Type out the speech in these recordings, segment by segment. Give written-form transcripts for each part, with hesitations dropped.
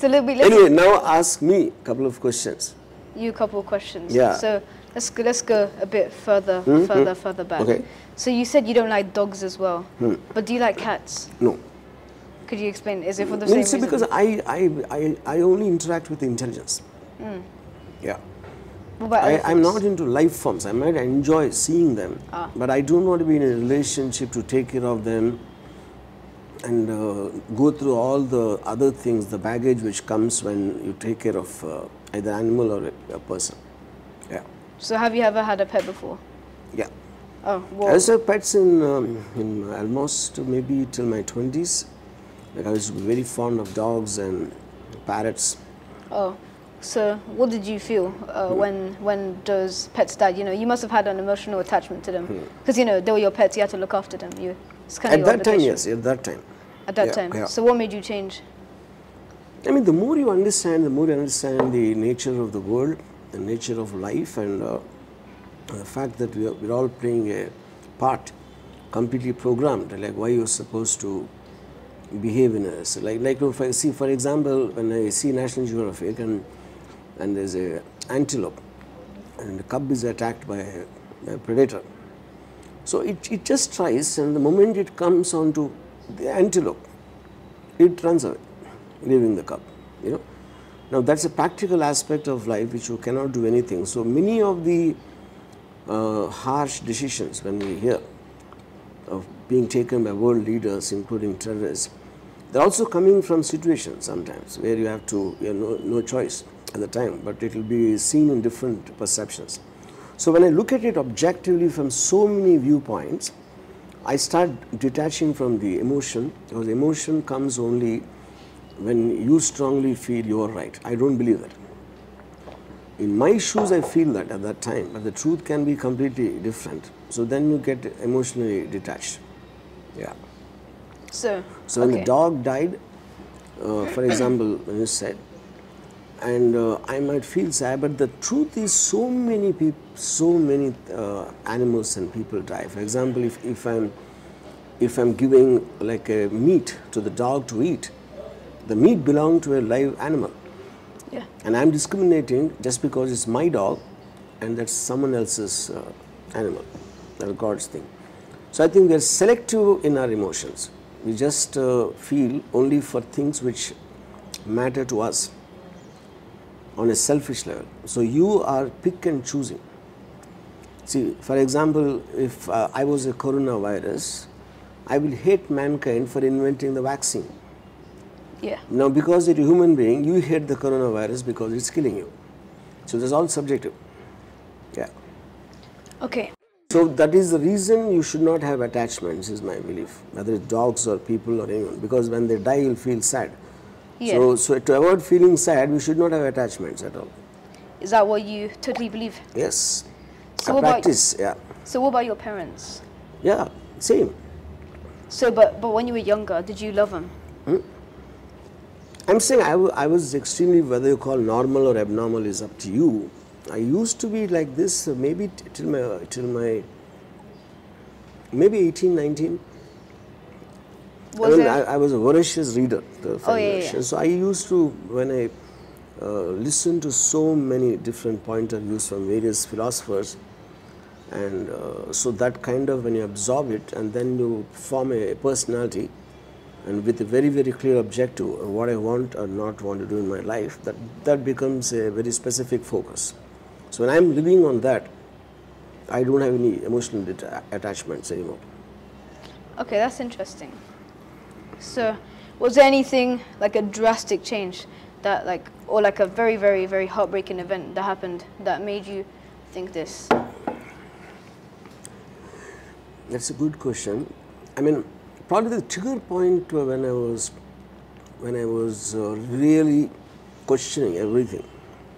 So anyway, now ask me a couple of questions. You a couple of questions. Yeah. So let's go a bit further back. Okay. So you said you don't like dogs as well, but do you like cats? No. Could you explain? Is it for the same reason? Because I only interact with intelligence. Yeah. I'm not into life forms. I might enjoy seeing them, but I don't want to be in a relationship to take care of them and go through all the other things, the baggage which comes when you take care of either animal or a person. Yeah. So have you ever had a pet before? Yeah. Oh, well. I used to have pets in almost maybe till my 20s. Like I was very fond of dogs and parrots. Oh, so what did you feel when those pets died? You know, you must have had an emotional attachment to them because you know they were your pets. You had to look after them. It's kind of at that time, yes. At that time. At that time. Yeah. So what made you change? I mean, the more you understand the nature of the world, the nature of life, and the fact that we're all playing a part, completely programmed, like why you're supposed to behave in a, like if I see, for example, when I see National Geographic and there's a antelope and the cub is attacked by a predator. So it just tries, and the moment it comes onto the antelope, it runs away, leaving the cub, you know. Now that's a practical aspect of life which you cannot do anything. So many of the harsh decisions when we hear of being taken by world leaders, including terrorists, they're also coming from situations sometimes where you have to, no choice at the time, but it will be seen in different perceptions. So when I look at it objectively from so many viewpoints, I start detaching from the emotion, because emotion comes only when you strongly feel you are right. I don't believe that. In my shoes, I feel that at that time, but the truth can be completely different. So then you get emotionally detached. Yeah. So when the dog died, for example, when you said, and I might feel sad, but the truth is so many people, so many animals and people die. For example, if I'm giving like a meat to the dog to eat, the meat belongs to a live animal. Yeah. And I'm discriminating just because it's my dog and that's someone else's animal. That's God's thing. So I think we're selective in our emotions. We just feel only for things which matter to us on a selfish level. So you are pick and choosing. See, for example, if I was a coronavirus, I will hate mankind for inventing the vaccine. Yeah. Now, because you're a human being, you hate the coronavirus because it's killing you. So that's all subjective. Yeah. Okay. So that is the reason you should not have attachments, is my belief, whether it's dogs or people or anyone, because when they die, you'll feel sad. Yeah. So to avoid feeling sad, we should not have attachments at all. Is that what you totally believe? Yes. So practice, yeah. So what about your parents? Yeah, same. So, but when you were younger, did you love them? I'm saying I was extremely, whether you call normal or abnormal is up to you. I used to be like this maybe till my maybe 18, 19. I was a voracious reader. So I used to, when I listened to so many different point of views from various philosophers, and so that kind of, when you absorb it and then you form a personality, and with a very, very clear objective of what I want or not want to do in my life, that becomes a very specific focus. So when I'm living on that, I don't have any emotional attachments anymore. Okay, that's interesting. So was there anything like a drastic change that or like a very, very, very heartbreaking event that happened that made you think this? That's a good question. I mean, probably the trigger point when I was really questioning everything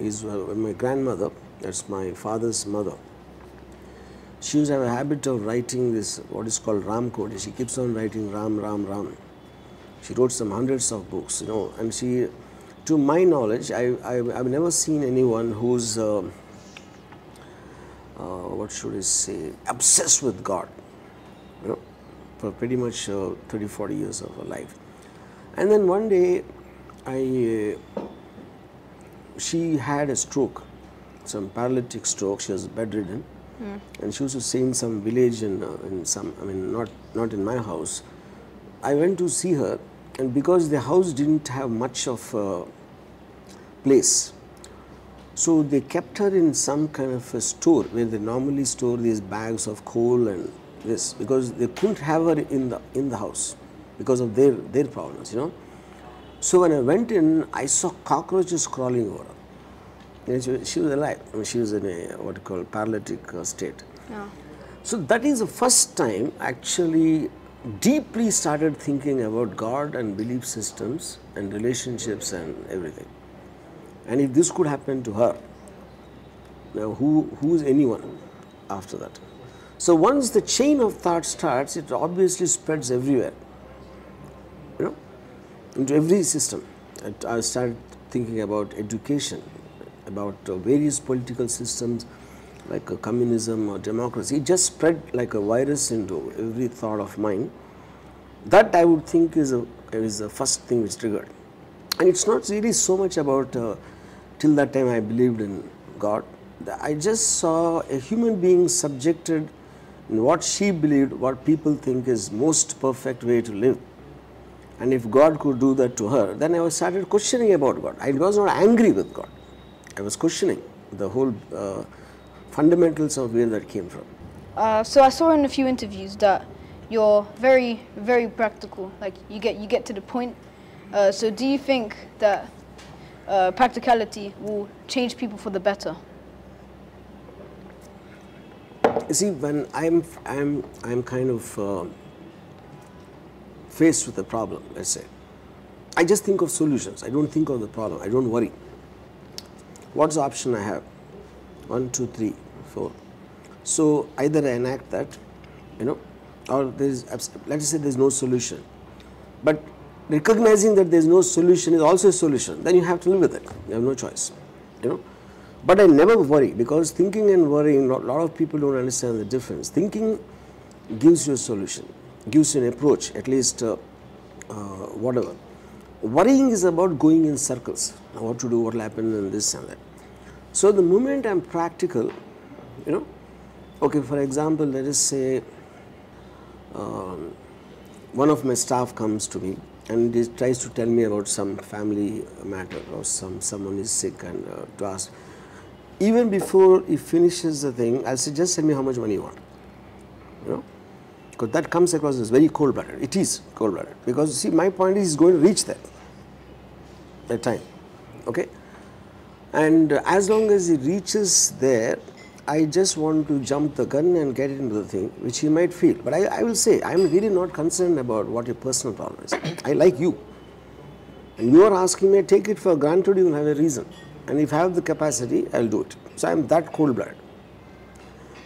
is when my grandmother, that's my father's mother, she used to have a habit of writing this, what is called Ram Code. She keeps on writing Ram, Ram, Ram. She wrote some hundreds of books, and she, to my knowledge, I've never seen anyone who's, what should I say, obsessed with God, for pretty much 30, 40 years of her life. And then one day, she had a stroke, some paralytic stroke. She was bedridden, and she used to stay in some village in some. I mean, not in my house. I went to see her, and because the house didn't have much of place, so they kept her in some kind of a store where they normally store these bags of coal and this, because they couldn't have her in the house because of their problems, you know. So when I went in, I saw cockroaches crawling over her. And she was alive. I mean, she was in a what you call paralytic state. Yeah. So that is the first time actually deeply started thinking about God and belief systems and relationships and everything. And if this could happen to her, now who is anyone after that? So once the chain of thought starts, it obviously spreads everywhere, you know, into every system. I started thinking about education, about various political systems like communism or democracy. It just spread like a virus into every thought of mine. That I would think is the first thing which triggered. And it's not really so much about till that time I believed in God. I just saw a human being subjected in what she believed, what people think is most perfect way to live. And if God could do that to her, then I started questioning about God. I was not angry with God. I was questioning the whole fundamentals of where that came from. So I saw in a few interviews that you're very, very practical. Like you get to the point. So do you think that practicality will change people for the better? You see, when I'm kind of faced with a problem, let's say, I just think of solutions. I don't think of the problem. I don't worry. What's the option I have? 1, 2, 3, 4. So either I enact that, you know, or let's say there's no solution. But recognizing that there's no solution is also a solution. Then you have to live with it. You have no choice, you know. But I never worry, because thinking and worrying, a lot of people don't understand the difference. Thinking gives you a solution, gives you an approach, at least whatever. Worrying is about going in circles. What to do, what will happen, and this and that. So the moment I'm practical, you know, okay, for example, let us say one of my staff comes to me and he tries to tell me about some family matter or someone is sick, and to ask. Even before he finishes the thing, I'll say, just tell me how much money you want, you know, because that comes across as very cold-blooded. It is cold-blooded, because see, my point is he's going to reach that time, okay? And as long as he reaches there, I just want to jump the gun and get into the thing, which he might feel. But I will say, I'm really not concerned about what your personal problem is. I like you. And you are asking me, I take it for granted you will have a reason. And if I have the capacity, I'll do it. So I'm that cold-blooded.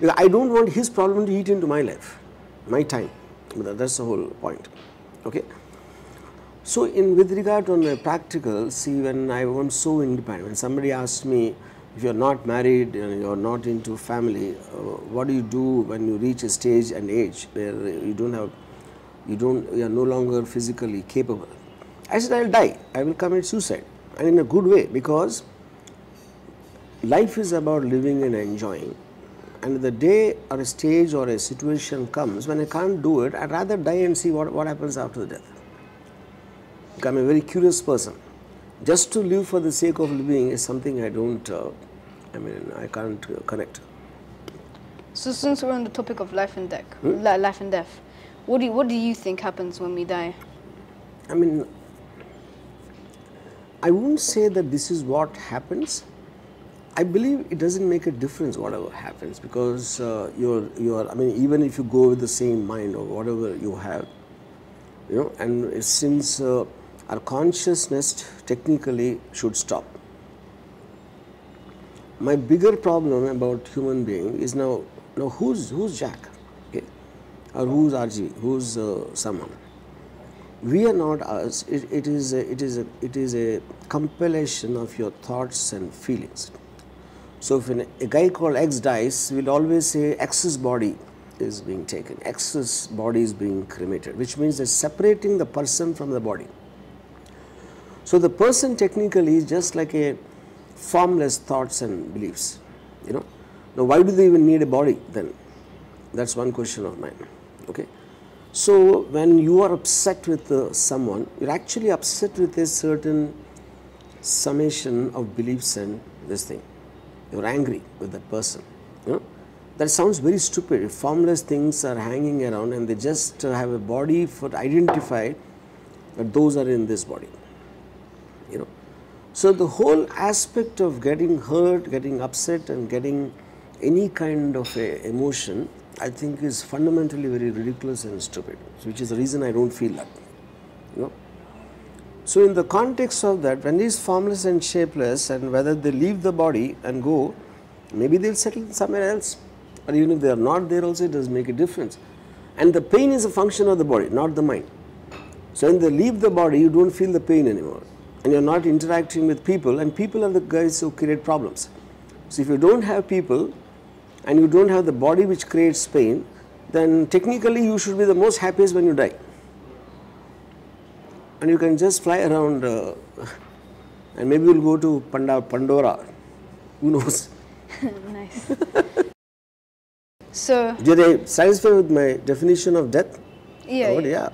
Because I don't want his problem to eat into my life, my time. That's the whole point, okay? So with regard to my practical, see, when I was so independent, when somebody asked me, if you're not married and you're not into family, what do you do when you reach a stage and age where you are no longer physically capable? I said, I'll die. I will commit suicide, and in a good way, because life is about living and enjoying. And the day or a stage or a situation comes when I can't do it, I'd rather die and see what happens after the death. I'm a very curious person. Just to live for the sake of living is something I don't, I can't connect. So since we're on the topic of life and death, what do you think happens when we die? I mean, I wouldn't say that this is what happens. I believe it doesn't make a difference whatever happens, because even if you go with the same mind or whatever you have, you know, and since our consciousness technically should stop. My bigger problem about human being is now who's Jack, okay, or who's RGV, who's someone. We are not us. It is a compilation of your thoughts and feelings. So if a guy called X dies, we'll always say X's body is being taken, X's body is being cremated, which means they're separating the person from the body. So the person technically is just like a formless thoughts and beliefs, you know. Now why do they even need a body then? That's one question of mine, okay. So when you are upset with someone, you're actually upset with a certain summation of beliefs and this thing. You're angry with that person, you know. That sounds very stupid. If formless things are hanging around and they just have a body for identify that those are in this body, you know. So the whole aspect of getting hurt, getting upset and getting any kind of a emotion, I think is fundamentally very ridiculous and stupid, which is the reason I don't feel that, you know. So in the context of that, when it is formless and shapeless, and whether they leave the body and go, maybe they'll settle somewhere else, or even if they are not there also, it doesn't make a difference. And the pain is a function of the body, not the mind. So when they leave the body, you don't feel the pain anymore, and you're not interacting with people, and people are the guys who create problems. So if you don't have people, and you don't have the body which creates pain, then technically you should be the most happiest when you die. And you can just fly around and maybe you'll go to Pandora, who knows. Nice. So, did I satisfy with my definition of death? yeah. Oh, yeah.